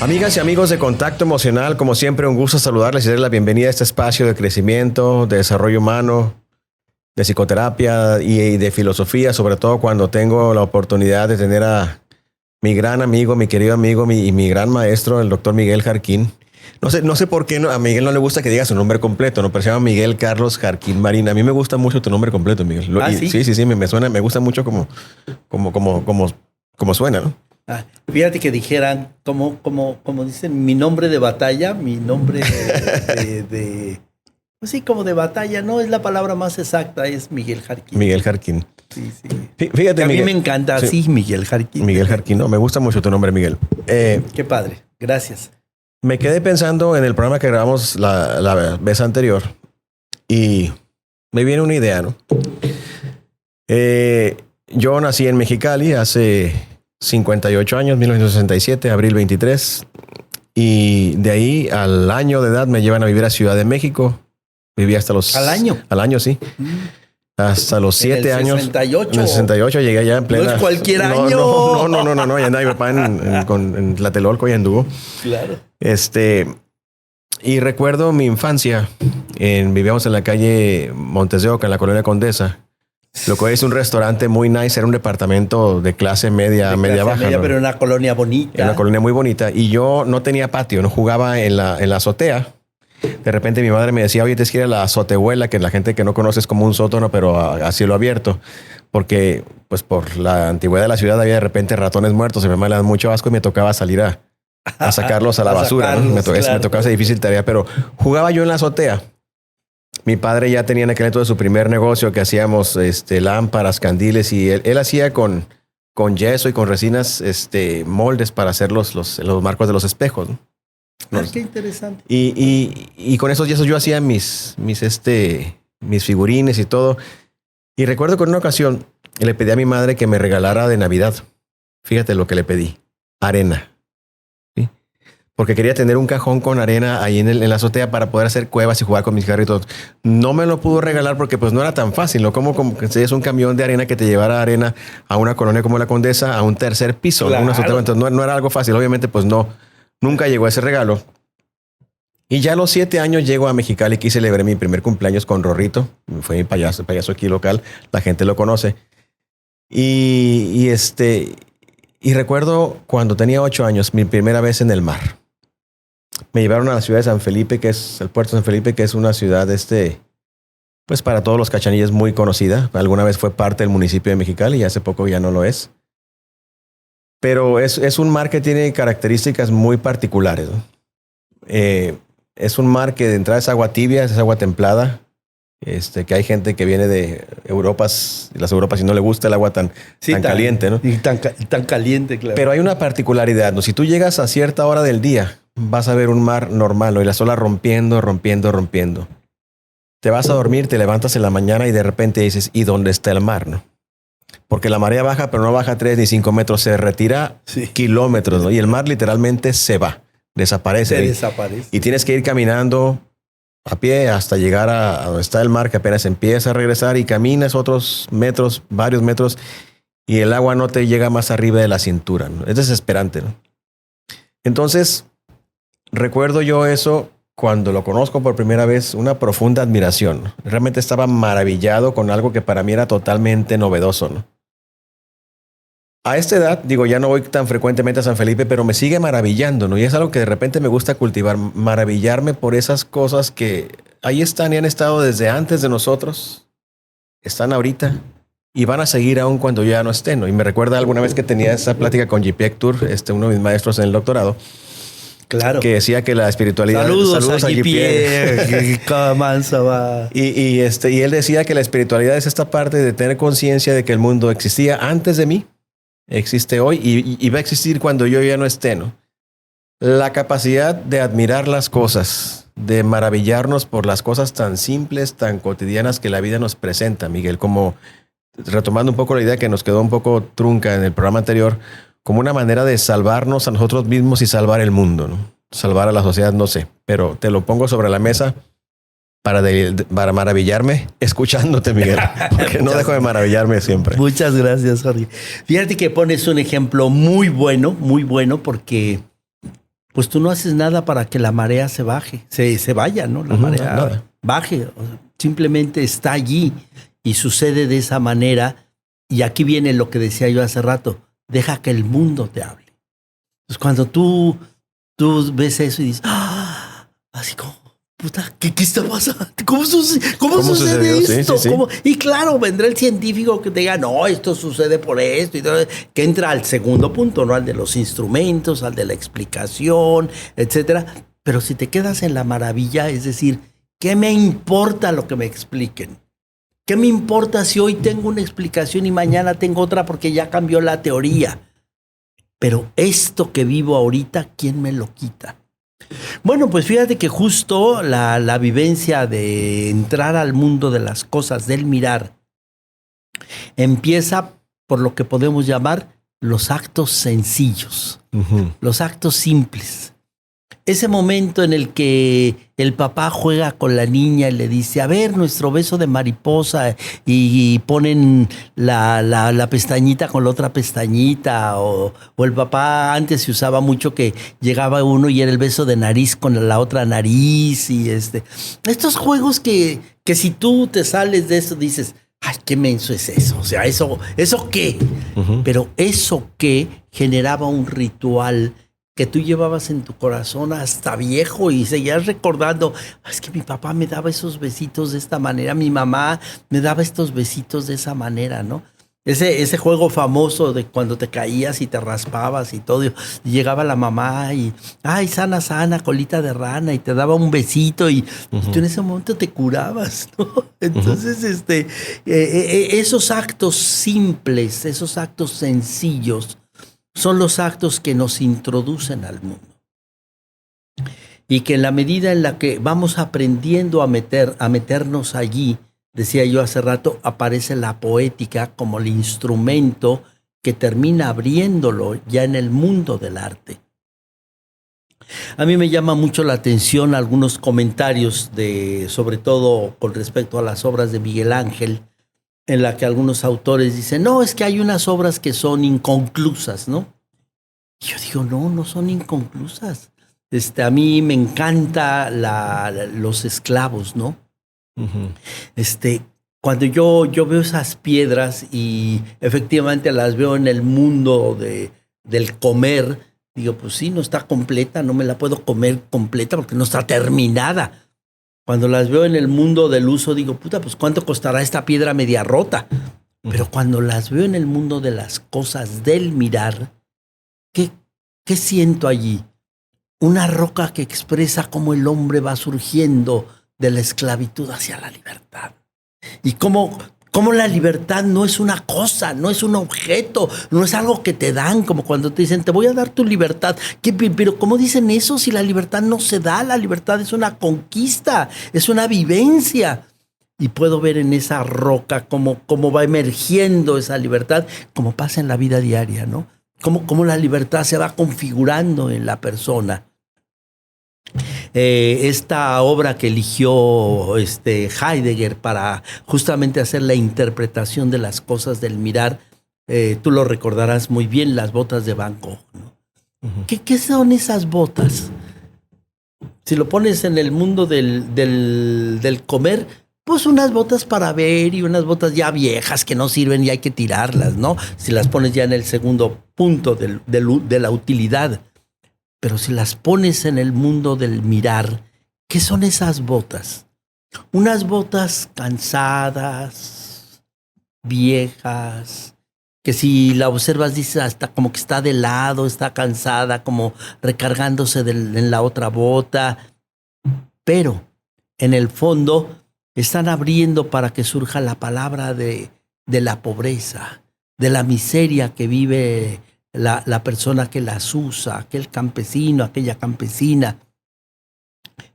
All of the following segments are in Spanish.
Amigas y amigos de Contacto Emocional, como siempre, un gusto saludarles y darles la bienvenida a este espacio de crecimiento, de desarrollo humano, de psicoterapia y de filosofía, sobre todo cuando tengo la oportunidad de tener a mi gran amigo, mi querido amigo y mi gran maestro, el doctor Miguel Jarquín. No sé por qué a Miguel no le gusta que diga su nombre completo, ¿no? Pero se llama Miguel Carlos Jarquín Marín. A mí me gusta mucho tu nombre completo, Miguel. ¿Sí? Sí, me suena, me gusta mucho como suena, ¿no? Fíjate que dijeran, como dicen, mi nombre de batalla, mi nombre pues sí, como de batalla, no es la palabra más exacta, es Miguel Jarquín. Miguel Jarquín. Sí. Fíjate, a mí Miguel, me encanta así, Miguel Jarquín. Miguel Jarquín, no, me gusta mucho tu nombre, Miguel. Qué padre, gracias. Me quedé pensando en el programa que grabamos la vez anterior y me viene una idea, ¿no? Yo nací en Mexicali hace 58 años, 1967, abril 23. Y de ahí al año de edad me llevan a vivir a Ciudad de México. Viví hasta los... ¿Al año? Al año, sí. Hasta los 7 años. 68. En el 68 llegué allá en plena... No es cualquier año. No. Ya andaba mi papá en Tlatelolco y anduvo. Claro. Y recuerdo mi infancia. Vivíamos en la calle Montes de Oca, en la colonia Condesa. Lo que hoy es un restaurante muy nice, era un departamento de clase media baja. ¿No? Pero una colonia bonita. Era una colonia muy bonita. Y yo no tenía patio, no jugaba en la azotea. De repente mi madre me decía, oye, tienes que ir a la azotehuela, que la gente que no conoce es como un sótano, pero a cielo abierto. Porque pues por la antigüedad de la ciudad había de repente ratones muertos. Y mi mamá le daba mucho asco y me tocaba salir a sacarlos a la basura. ¿No? Me tocaba esa difícil tarea, pero jugaba yo en la azotea. Mi padre ya tenía en aquel entonces su primer negocio que hacíamos lámparas, candiles y él hacía con yeso y con resinas moldes para hacer los marcos de los espejos, ¿no? Qué interesante. Y con esos yesos yo hacía mis figurines y todo. Y recuerdo que en una ocasión le pedí a mi madre que me regalara de Navidad. Fíjate lo que le pedí. Arena. Porque quería tener un cajón con arena ahí en la azotea para poder hacer cuevas y jugar con mis carritos. No me lo pudo regalar porque pues no era tan fácil, ¿no? Como que es un camión de arena que te llevara arena a una colonia como la Condesa, a un tercer piso, claro. ¿no? Una azotea. Entonces no era algo fácil. Obviamente pues nunca llegó ese regalo. Y ya a los 7 años llego a Mexicali y celebré mi primer cumpleaños con Rorrito. Fue mi payaso aquí local. La gente lo conoce. Y recuerdo cuando tenía 8 años, mi primera vez en el mar. Me llevaron a la ciudad de San Felipe, que es el puerto de San Felipe, que es una ciudad, pues para todos los cachanillas muy conocida. Alguna vez fue parte del municipio de Mexicali y hace poco ya no lo es. Pero es un mar que tiene características muy particulares, ¿no? Es un mar que de entrada es agua tibia, es agua templada. Que hay gente que viene de las Europas y no le gusta el agua tan caliente, ¿no? Y tan caliente, claro. Pero hay una particularidad, ¿no? Si tú llegas a cierta hora del día, vas a ver un mar normal, ¿no? Y las olas rompiendo. Te vas a dormir, te levantas en la mañana y de repente dices, ¿y dónde está el mar, no? Porque la marea baja, pero no baja 3 ni 5 metros, se retira kilómetros, ¿no? Y el mar literalmente se va, desaparece. Y tienes que ir caminando a pie hasta llegar a donde está el mar, que apenas empieza a regresar y caminas otros metros, varios metros, y el agua no te llega más arriba de la cintura, ¿no? Es desesperante, ¿no? Entonces, recuerdo yo eso cuando lo conozco por primera vez, una profunda admiración, ¿no? Realmente estaba maravillado con algo que para mí era totalmente novedoso, ¿no? A esta edad, ya no voy tan frecuentemente a San Felipe, pero me sigue maravillando, ¿no? Y es algo que de repente me gusta cultivar, maravillarme por esas cosas que ahí están y han estado desde antes de nosotros, están ahorita y van a seguir aún cuando yo ya no esté, ¿no? Y me recuerda alguna vez que tenía esa plática con J.P. Hector, uno de mis maestros en el doctorado. Claro. Que decía que la espiritualidad... Saludos a J.P. Y él decía que la espiritualidad es esta parte de tener conciencia de que el mundo existía antes de mí, existe hoy y va a existir cuando yo ya no esté, ¿no? La capacidad de admirar las cosas, de maravillarnos por las cosas tan simples, tan cotidianas que la vida nos presenta, Miguel, como retomando un poco la idea que nos quedó un poco trunca en el programa anterior, como una manera de salvarnos a nosotros mismos y salvar el mundo, ¿no? Salvar a la sociedad, no sé, pero te lo pongo sobre la mesa para maravillarme escuchándote, Miguel, porque no dejo de maravillarme siempre. Muchas gracias, Jorge. Fíjate que pones un ejemplo muy bueno, porque pues tú no haces nada para que la marea se baje, se vaya, ¿no? La marea nada. baje, simplemente está allí y sucede de esa manera. Y aquí viene lo que decía yo hace rato, deja que el mundo te hable. Entonces cuando tú ves eso y dices, así como, puta, ¿qué está pasando? ¿Cómo sucede esto? Sí, sí. Y claro, vendrá el científico que te diga, no, esto sucede por esto, y todo, que entra al segundo punto, ¿no? Al de los instrumentos, al de la explicación, etcétera. Pero si te quedas en la maravilla, es decir, ¿qué me importa lo que me expliquen? ¿Qué me importa si hoy tengo una explicación y mañana tengo otra porque ya cambió la teoría? Pero esto que vivo ahorita, ¿quién me lo quita? Bueno, pues fíjate que justo la vivencia de entrar al mundo de las cosas, del mirar, empieza por lo que podemos llamar los actos sencillos, los actos simples. Ese momento en el que el papá juega con la niña y le dice, a ver, nuestro beso de mariposa, y ponen la pestañita con la otra pestañita, o el papá antes se usaba mucho que llegaba uno y era el beso de nariz con la otra nariz, y estos juegos que si tú te sales de eso dices, ay, qué menso es eso, o sea, ¿eso qué? Pero eso que generaba un ritual que tú llevabas en tu corazón hasta viejo y seguías recordando, es que mi papá me daba esos besitos de esta manera, mi mamá me daba estos besitos de esa manera, ¿no? Ese juego famoso de cuando te caías y te raspabas y todo, y llegaba la mamá y, ay, sana, sana, colita de rana, y te daba un besito y tú en ese momento te curabas, ¿no? Entonces, esos actos simples, esos actos sencillos, son los actos que nos introducen al mundo. Y que en la medida en la que vamos aprendiendo a meternos allí, decía yo hace rato, aparece la poética como el instrumento que termina abriéndolo ya en el mundo del arte. A mí me llama mucho la atención algunos comentarios sobre todo con respecto a las obras de Miguel Ángel, en la que algunos autores dicen, no, es que hay unas obras que son inconclusas, ¿no? Y yo digo, no son inconclusas. A mí me encanta los esclavos, ¿no? Cuando yo veo esas piedras y efectivamente las veo en el mundo del comer, digo, pues sí, no está completa, no me la puedo comer completa porque no está terminada. Cuando las veo en el mundo del uso, digo, puta, pues ¿cuánto costará esta piedra media rota? Pero cuando las veo en el mundo de las cosas, del mirar, ¿qué siento allí? Una roca que expresa cómo el hombre va surgiendo de la esclavitud hacia la libertad. Y cómo la libertad no es una cosa, no es un objeto, no es algo que te dan, como cuando te dicen, te voy a dar tu libertad. Pero ¿cómo dicen eso si la libertad no se da? La libertad es una conquista, es una vivencia. Y puedo ver en esa roca cómo va emergiendo esa libertad, como pasa en la vida diaria, ¿no? Cómo la libertad se va configurando en la persona. Esta obra que eligió Heidegger para justamente hacer la interpretación de las cosas del mirar, tú lo recordarás muy bien, Las botas de Van Gogh, ¿no? ¿Qué son esas botas? Si lo pones en el mundo del comer, pues unas botas para ver y unas botas ya viejas que no sirven y hay que tirarlas, ¿no? Si las pones ya en el segundo punto de la utilidad. Pero si las pones en el mundo del mirar, ¿qué son esas botas? Unas botas cansadas, viejas, que si la observas dices hasta como que está de lado, está cansada, como recargándose en la otra bota. Pero en el fondo están abriendo para que surja la palabra de la pobreza, de la miseria que vive la persona que las usa, aquel campesino, aquella campesina.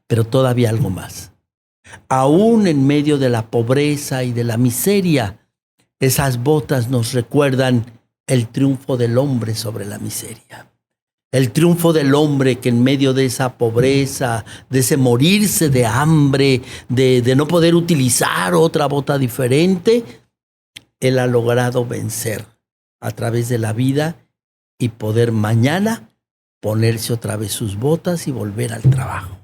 Pero todavía algo más. Aún en medio de la pobreza y de la miseria, esas botas nos recuerdan el triunfo del hombre sobre la miseria. El triunfo del hombre que en medio de esa pobreza, de ese morirse de hambre, de no poder utilizar otra bota diferente, él ha logrado vencer a través de la vida y poder mañana ponerse otra vez sus botas y volver al trabajo.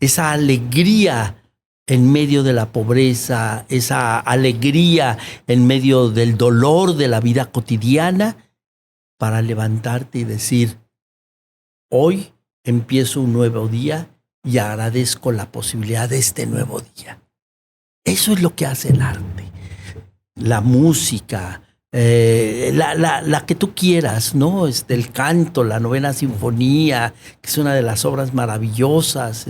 Esa alegría en medio de la pobreza, esa alegría en medio del dolor de la vida cotidiana, para levantarte y decir, hoy empiezo un nuevo día y agradezco la posibilidad de este nuevo día. Eso es lo que hace el arte. La música, la que tú quieras, ¿no? El canto, la novena sinfonía, que es una de las obras maravillosas,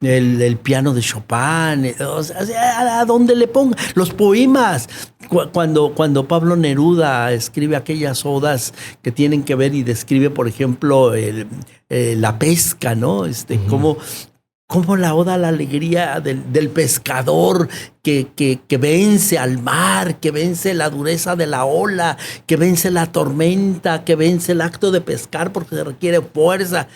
el piano de Chopin, o sea, a donde le ponga, los poemas. Cuando Pablo Neruda escribe aquellas odas que tienen que ver y describe, por ejemplo, la pesca, ¿no? Como la oda a la alegría del pescador que vence al mar, que vence la dureza de la ola, que vence la tormenta, que vence el acto de pescar porque se requiere fuerza.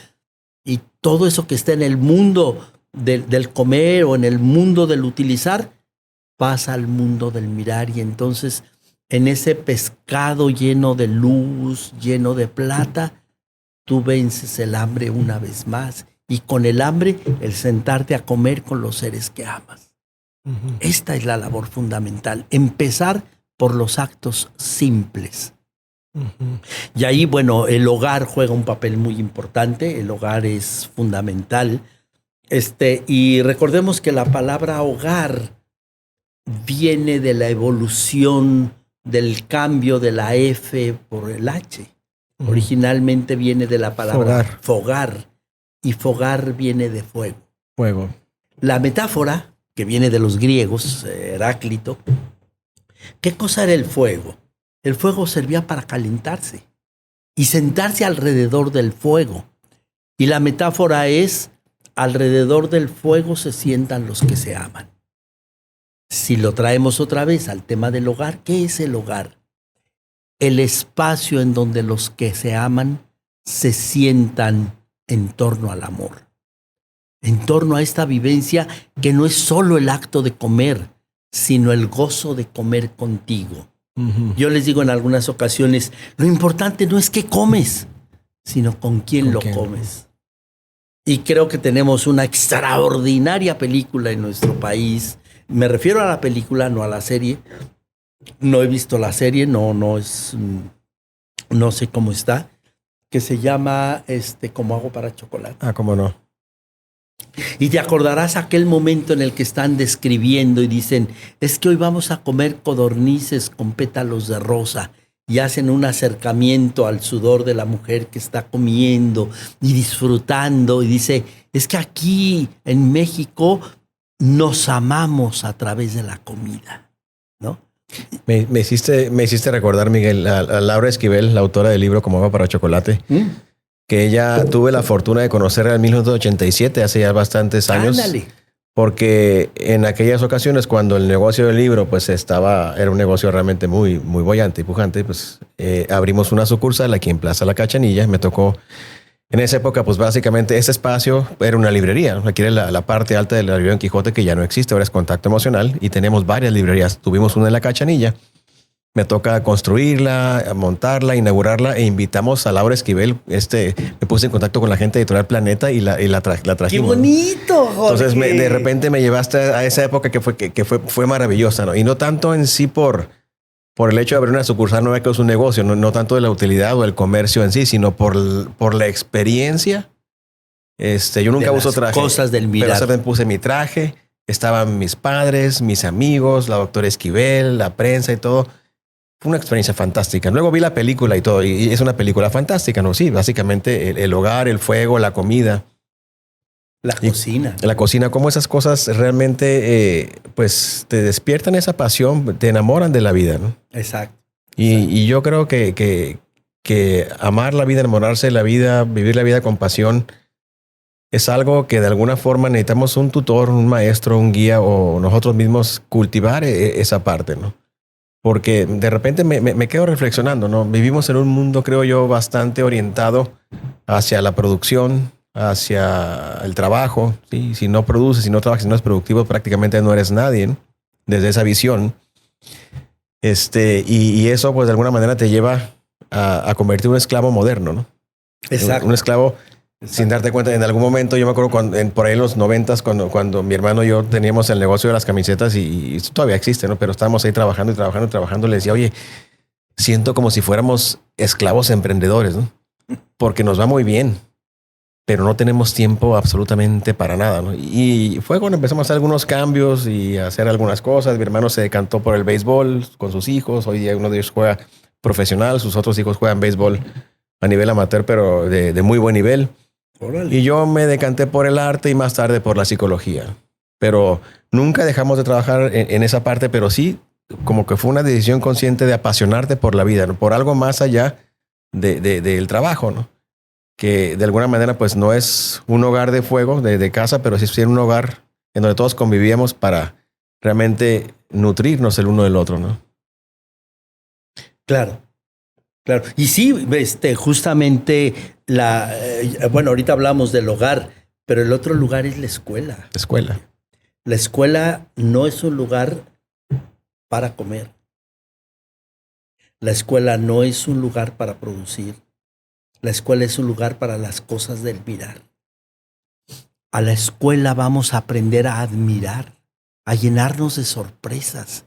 Y todo eso que está en el mundo del comer o en el mundo del utilizar, pasa al mundo del mirar. Y entonces en ese pescado lleno de luz, lleno de plata, tú vences el hambre una vez más. Y con el hambre, el sentarte a comer con los seres que amas. Uh-huh. Esta es la labor fundamental. Empezar por los actos simples. Uh-huh. Y ahí, bueno, el hogar juega un papel muy importante. El hogar es fundamental. Y recordemos que la palabra hogar viene de la evolución del cambio de la F por el H. Uh-huh. Originalmente viene de la palabra fogar. Y fogar viene de fuego. Fuego. La metáfora, que viene de los griegos, Heráclito, ¿qué cosa era el fuego? El fuego servía para calentarse y sentarse alrededor del fuego. Y la metáfora es, alrededor del fuego se sientan los que se aman. Si lo traemos otra vez al tema del hogar, ¿qué es el hogar? El espacio en donde los que se aman se sientan en torno al amor, en torno a esta vivencia que no es solo el acto de comer, sino el gozo de comer contigo. Uh-huh. Yo les digo en algunas ocasiones, lo importante no es qué comes, sino con quién lo comes. Y creo que tenemos una extraordinaria película en nuestro país. Me refiero a la película, no a la serie. No he visto la serie, no sé cómo está, que se llama Como hago para chocolate. Ah, cómo no. Y te acordarás aquel momento en el que están describiendo y dicen, es que hoy vamos a comer codornices con pétalos de rosa, y hacen un acercamiento al sudor de la mujer que está comiendo y disfrutando, y dice, es que aquí en México nos amamos a través de la comida, ¿no? Me hiciste recordar, Miguel, a Laura Esquivel, la autora del libro Como agua para chocolate, que ella tuve la fortuna de conocerla en 1987, hace ya bastantes años. Ándale. Porque en aquellas ocasiones, cuando el negocio del libro pues era un negocio realmente muy, muy boyante y pujante, pues abrimos una sucursal aquí en Plaza La Cachanilla. Me tocó, en esa época, pues básicamente ese espacio era una librería. Aquí era la parte alta de la librería Don Quijote, que ya no existe, ahora es Contacto Emocional, y tenemos varias librerías. Tuvimos una en La Cachanilla. Me toca construirla, montarla, inaugurarla, e invitamos a Laura Esquivel. Me puse en contacto con la gente de Editorial Planeta y la trajimos. ¡Qué bonito, Jorge! Entonces de repente me llevaste a esa época que fue maravillosa, ¿no? Y no tanto en sí por el hecho de abrir una sucursal nueva, que es un negocio, no tanto de la utilidad o el comercio en sí, sino por la experiencia. Yo nunca uso traje. Cosas del mirar. Pero me puse mi traje, estaban mis padres, mis amigos, la doctora Esquivel, la prensa y todo. Fue una experiencia fantástica. Luego vi la película y todo, y es una película fantástica, ¿no? Sí, básicamente el hogar, el fuego, la comida. La cocina. La cocina, cómo esas cosas realmente pues te despiertan esa pasión, te enamoran de la vida, ¿no? Exacto. Y yo creo que amar la vida, enamorarse de la vida, vivir la vida con pasión, es algo que de alguna forma necesitamos un tutor, un maestro, un guía, o nosotros mismos cultivar esa parte, ¿no? Porque de repente me quedo reflexionando, ¿no? Vivimos en un mundo, creo yo, bastante orientado hacia la producción, hacia el trabajo, ¿sí? Si no produces, si no trabajas, si no eres productivo, prácticamente no eres nadie, ¿no? Desde esa visión. Y eso, pues, de alguna manera te lleva a convertir en un esclavo moderno, ¿no? Exacto. Un esclavo sin darte cuenta. En algún momento, yo me acuerdo por ahí en los 90s, cuando mi hermano y yo teníamos el negocio de las camisetas y esto todavía existe, ¿no? Pero estábamos ahí trabajando. Le decía, oye, siento como si fuéramos esclavos emprendedores, ¿no? Porque nos va muy bien, pero no tenemos tiempo absolutamente para nada, ¿no? Y fue cuando empezamos a hacer algunos cambios y a hacer algunas cosas. Mi hermano se decantó por el béisbol con sus hijos. Hoy día uno de ellos juega profesional, sus otros hijos juegan béisbol a nivel amateur, pero de muy buen nivel. Órale. Y yo me decanté por el arte y más tarde por la psicología. Pero nunca dejamos de trabajar en esa parte, pero sí como que fue una decisión consciente de apasionarte por la vida, ¿no? Por algo más allá del trabajo, ¿no? Que de alguna manera pues no es un hogar de fuego, de casa, pero sí es un hogar en donde todos convivíamos para realmente nutrirnos el uno del otro, ¿no? Claro. Claro. Y sí, justamente bueno, ahorita hablamos del hogar, pero el otro lugar es la escuela. La escuela. La escuela no es un lugar para comer. La escuela no es un lugar para producir. La escuela es un lugar para las cosas del mirar. A la escuela vamos a aprender a admirar, a llenarnos de sorpresas.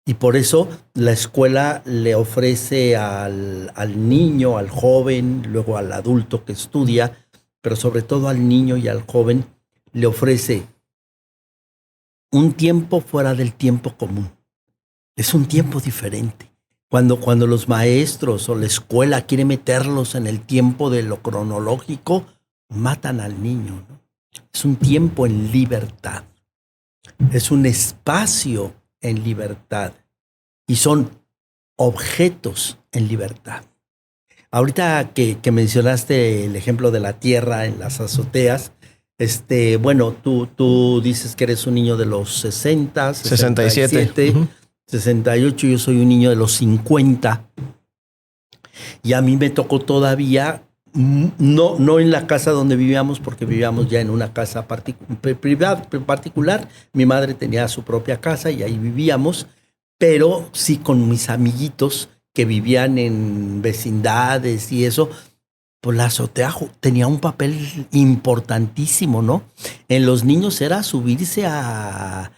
Y por eso la escuela le ofrece al niño, al joven, luego al adulto que estudia, pero sobre todo al niño y al joven, le ofrece un tiempo fuera del tiempo común. Es un tiempo diferente. Cuando los maestros o la escuela quieren meterlos en el tiempo de lo cronológico, matan al niño, ¿no? Es un tiempo en libertad. Es un espacio en libertad. Y son objetos en libertad. Ahorita que mencionaste el ejemplo de la tierra en las azoteas, bueno, tú dices que eres un niño de los 60, 67, 68, yo soy un niño de los 50. Y a mí me tocó todavía, no en la casa donde vivíamos, porque vivíamos ya en una casa particular. Mi madre tenía su propia casa y ahí vivíamos, pero sí con mis amiguitos que vivían en vecindades y eso. Pues la azotea tenía un papel importantísimo, ¿no? En los niños era subirse a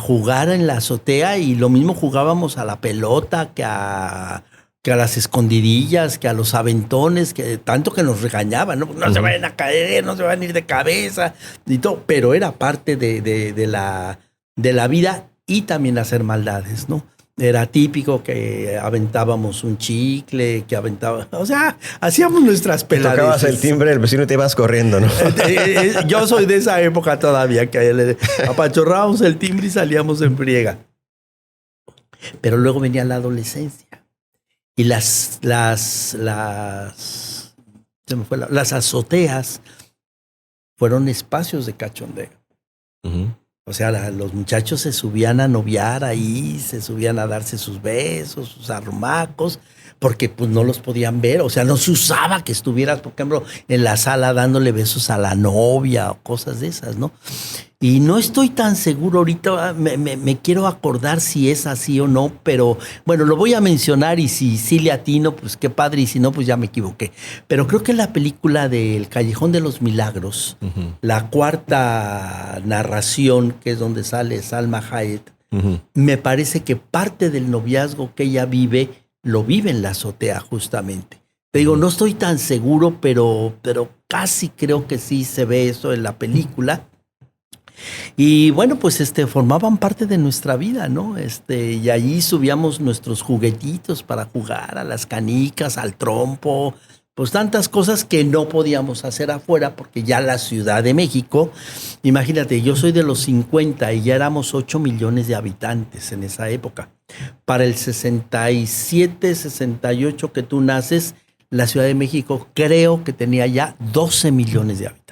jugar en la azotea y lo mismo jugábamos a la pelota que a las escondidillas, que a los aventones, que tanto que nos regañaban, ¿no? No se vayan a caer, no se van a ir de cabeza y todo, pero era parte de la vida y también hacer maldades, ¿no? Era típico que aventábamos un chicle, o sea, hacíamos nuestras peladas. Tocabas el timbre del vecino y te ibas corriendo, ¿no? Yo soy de esa época todavía, que le apachorrábamos el timbre y salíamos en friega. Pero luego venía la adolescencia. Y las azoteas fueron espacios de cachondeo. Uh-huh. O sea, los muchachos se subían a noviar ahí, se subían a darse sus besos, sus arrumacos, porque pues no los podían ver. O sea, no se usaba que estuvieras, por ejemplo, en la sala dándole besos a la novia o cosas de esas, ¿no? Y no estoy tan seguro ahorita, me quiero acordar si es así o no, pero bueno, lo voy a mencionar y si sí le atino, pues qué padre, y si no, pues ya me equivoqué. Pero creo que la película del Callejón de los Milagros, uh-huh, la cuarta narración, que es donde sale Salma Hayek, uh-huh, me parece que parte del noviazgo que ella vive, lo vive en la azotea justamente. Te digo, no estoy tan seguro, pero casi creo que sí se ve eso en la película. Y bueno, pues formaban parte de nuestra vida, ¿no? Y allí subíamos nuestros juguetitos para jugar a las canicas, al trompo, pues tantas cosas que no podíamos hacer afuera porque ya la Ciudad de México, imagínate, yo soy de los 50 y ya éramos 8 millones de habitantes en esa época. Para el 67, 68 que tú naces, la Ciudad de México creo que tenía ya 12 millones de habitantes.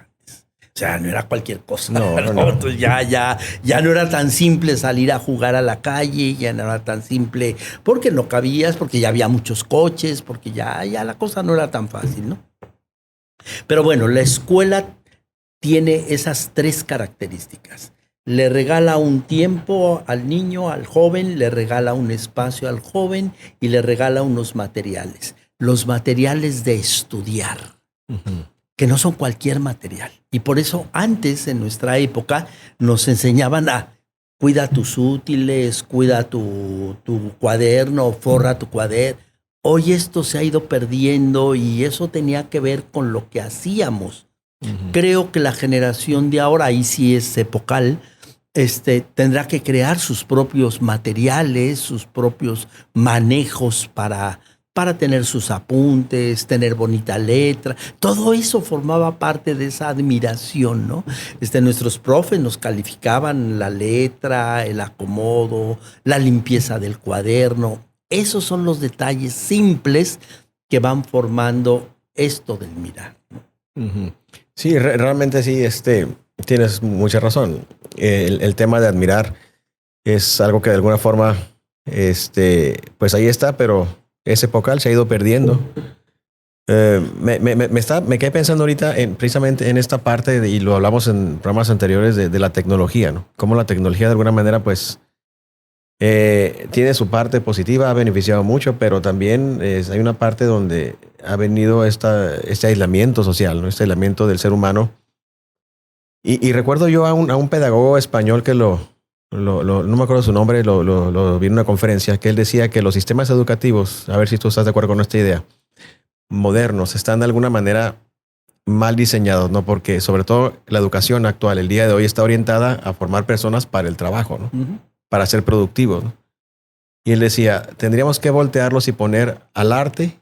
O sea, no era cualquier cosa. No. Entonces ya no era tan simple salir a jugar a la calle, ya no era tan simple porque no cabías, porque ya había muchos coches, porque ya la cosa no era tan fácil, ¿no? Pero bueno, la escuela tiene esas tres características. Le regala un tiempo al niño, al joven, le regala un espacio al joven y le regala unos materiales. Los materiales de estudiar. que no son cualquier material. Y por eso antes, en nuestra época, nos enseñaban a cuida tus útiles, cuida tu cuaderno, forra tu cuaderno. Hoy esto se ha ido perdiendo y eso tenía que ver con lo que hacíamos. Creo que la generación de ahora, ahí sí es epocal, tendrá que crear sus propios materiales, sus propios manejos para tener sus apuntes, tener bonita letra. Todo eso formaba parte de esa admiración, ¿no? Nuestros profes nos calificaban la letra, el acomodo, la limpieza del cuaderno. Esos son los detalles simples que van formando esto del mirar, ¿no? Sí, realmente sí, tienes mucha razón. El tema de admirar es algo que de alguna forma, pues ahí está, pero es epocal, se ha ido perdiendo. Me quedé pensando ahorita precisamente en esta parte, y lo hablamos en programas anteriores, de la tecnología, ¿no? Cómo la tecnología de alguna manera, pues, tiene su parte positiva, ha beneficiado mucho, pero también hay una parte donde ha venido este aislamiento social, ¿no? Este aislamiento del ser humano. Y recuerdo yo a un pedagogo español que no me acuerdo su nombre, lo vi en una conferencia, que él decía que los sistemas educativos, a ver si tú estás de acuerdo con esta idea, modernos, están de alguna manera mal diseñados, ¿no? Porque sobre todo la educación actual, el día de hoy, está orientada a formar personas para el trabajo, ¿no? Para ser productivos, ¿no? Y él decía, tendríamos que voltearlos y poner al arte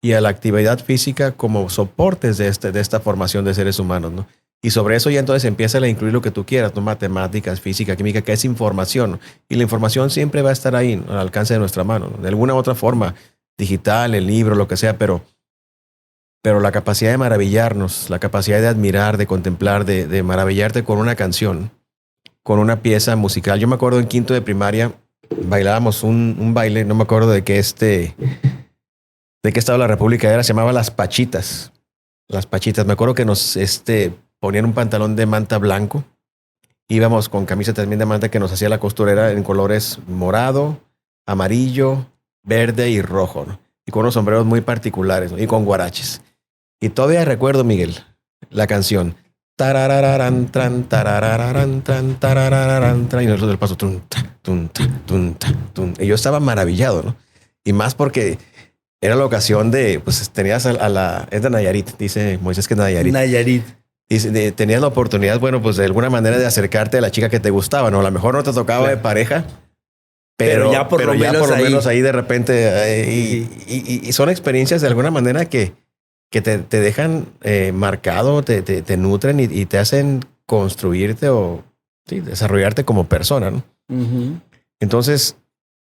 y a la actividad física como soportes de esta formación de seres humanos, ¿no? Y sobre eso ya entonces empieza a incluir lo que tú quieras, ¿no? Matemáticas, física, química, que es información, ¿no? Y la información siempre va a estar ahí, ¿no? Al alcance de nuestra mano, ¿no? De alguna u otra forma, digital, el libro, lo que sea, pero la capacidad de maravillarnos, la capacidad de admirar, de contemplar, de maravillarte con una canción, con una pieza musical. Yo me acuerdo en quinto de primaria, bailábamos un baile, no me acuerdo de qué de qué estado de la República era, se llamaba Las Pachitas. Las Pachitas. Me acuerdo que nos ponían un pantalón de manta blanco. Íbamos con camisa también de manta que nos hacía la costurera en colores morado, amarillo, verde y rojo, ¿no? Y con unos sombreros muy particulares, ¿no? Y con guaraches. Y todavía recuerdo, Miguel, la canción. Tarararán, tran, tarararán, tran, tarararán, tran, y nosotros del paso. Tun, ta, tun, ta, tun, ta, tun. Y yo estaba maravillado, ¿no? Y más porque era la ocasión de, pues tenías es de Nayarit, dice Moisés que es Nayarit. Nayarit. Y tenías la oportunidad, bueno, pues de alguna manera de acercarte a la chica que te gustaba, ¿no? A lo mejor no te tocaba claro. De pareja, pero ya por lo menos ahí de repente, y son experiencias de alguna manera que te dejan marcado, te nutren y te hacen construirte o desarrollarte como persona, ¿no? Entonces,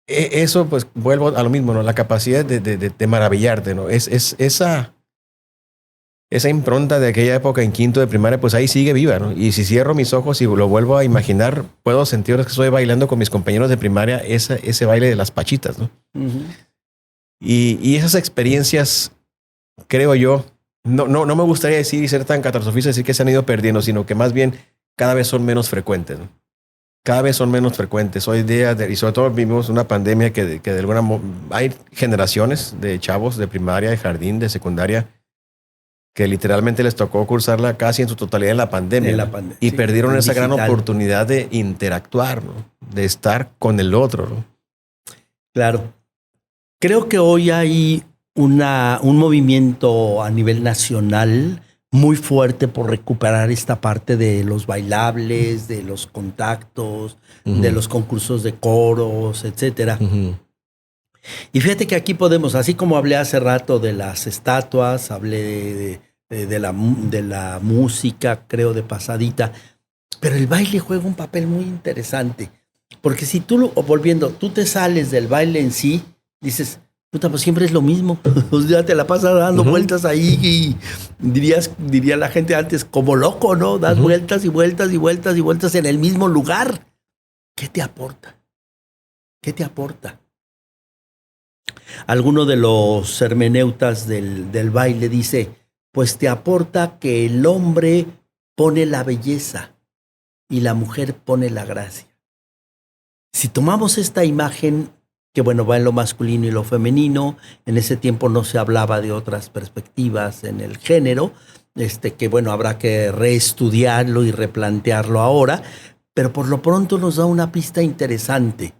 eso pues vuelvo a lo mismo, ¿no? La capacidad de maravillarte, ¿no? Esa impronta de aquella época en quinto de primaria, pues ahí sigue viva, ¿no? Y si cierro mis ojos y lo vuelvo a imaginar, puedo sentir que estoy bailando con mis compañeros de primaria ese baile de las pachitas, ¿no? Y esas experiencias, creo yo, no me gustaría decir y ser tan catastrofista, decir que se han ido perdiendo, sino que más bien cada vez son menos frecuentes, ¿no? Cada vez son menos frecuentes. Hoy día, y sobre todo vivimos una pandemia que de alguna hay generaciones de chavos de primaria, de jardín, de secundaria, que literalmente les tocó cursarla casi en su totalidad en la pandemia. Y sí, perdieron esa gran oportunidad de interactuar, ¿no? De estar con el otro, ¿no? Claro. Creo que hoy hay un movimiento a nivel nacional muy fuerte por recuperar esta parte de los bailables, de los contactos, de los concursos de coros, etcétera. Y fíjate que aquí podemos, así como hablé hace rato de las estatuas, hablé de la música, creo de pasadita, pero el baile juega un papel muy interesante. Porque si tú, tú te sales del baile en sí, dices, puta, pues siempre es lo mismo. O sea, te la pasas dando vueltas ahí y diría la gente antes, como loco, ¿no? Das vueltas y vueltas y vueltas y vueltas en el mismo lugar. ¿Qué te aporta? ¿Qué te aporta? Alguno de los hermeneutas del baile dice, pues te aporta que el hombre pone la belleza y la mujer pone la gracia. Si tomamos esta imagen que bueno, va en lo masculino y lo femenino. En ese tiempo no se hablaba de otras perspectivas en el género, que bueno, habrá que reestudiarlo y replantearlo ahora, pero por lo pronto nos da una pista interesante.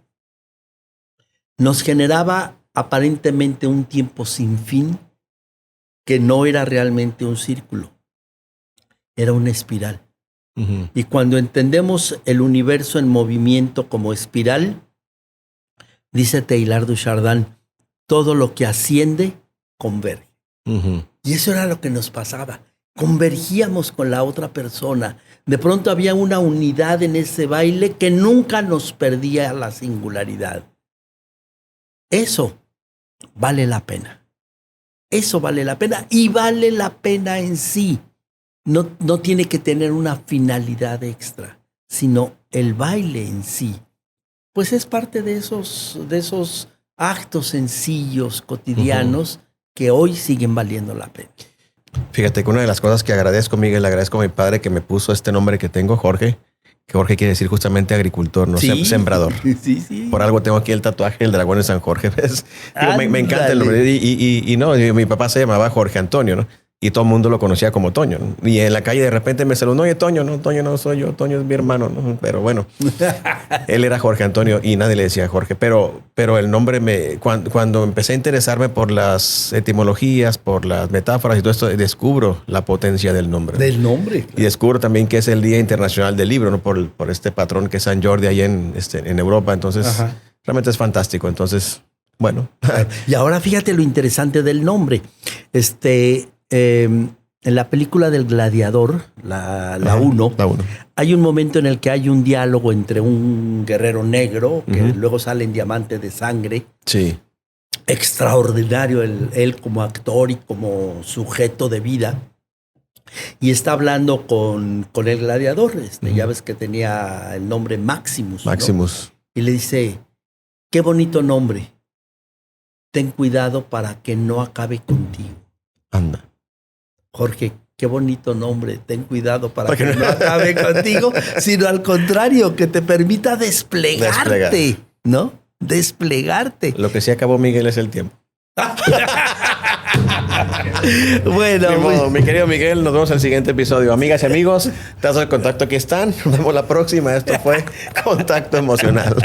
Nos generaba aparentemente un tiempo sin fin que no era realmente un círculo, era una espiral. Uh-huh. Y cuando entendemos el universo en movimiento como espiral, dice Teilhard de Chardin, todo lo que asciende converge. Uh-huh. Y eso era lo que nos pasaba. Convergíamos con la otra persona. De pronto había una unidad en ese baile que nunca nos perdía la singularidad. Eso vale la pena. Eso vale la pena y vale la pena en sí. No tiene que tener una finalidad extra, sino el baile en sí. Pues es parte de esos actos sencillos, cotidianos, uh-huh, que hoy siguen valiendo la pena. Fíjate que una de las cosas que agradezco, Miguel, le agradezco a mi padre que me puso este nombre que tengo, Jorge. Que Jorge quiere decir justamente agricultor, no sí, sembrador. Sí. Por algo tengo aquí el tatuaje del dragón de San Jorge. Digo, me encanta el nombre. Y no, mi papá se llamaba Jorge Antonio, ¿no? Y todo el mundo lo conocía como Toño, ¿no? Y en la calle de repente me saludó, oye, Toño no soy yo, Toño es mi hermano, ¿no? Pero bueno, él era Jorge Antonio y nadie le decía Jorge. Pero el nombre cuando empecé a interesarme por las etimologías, por las metáforas y todo esto, descubro la potencia del nombre. Del nombre. Y descubro también que es el Día Internacional del Libro, ¿no? Por este patrón que es San Jordi ahí en Europa. Entonces, ajá, realmente es fantástico. Entonces, bueno. Y ahora fíjate lo interesante del nombre. En la película del Gladiador, la 1, hay un momento en el que hay un diálogo entre un guerrero negro, que uh-huh, luego sale en Diamante de Sangre. Sí. Extraordinario él como actor y como sujeto de vida. Y está hablando con el gladiador. Uh-huh. Ya ves que tenía el nombre Maximus. Maximus. ¿No? Y le dice, qué bonito nombre. Ten cuidado para que no acabe contigo. Anda. Jorge, qué bonito nombre. Ten cuidado para que no acabe contigo, sino al contrario, que te permita desplegarte, ¿no? Desplegarte. Lo que sí acabó, Miguel, es el tiempo. Bueno, mi querido Miguel, nos vemos en el siguiente episodio. Amigas y amigos, tazos de contacto aquí están. Nos vemos la próxima. Esto fue Contacto Emocional.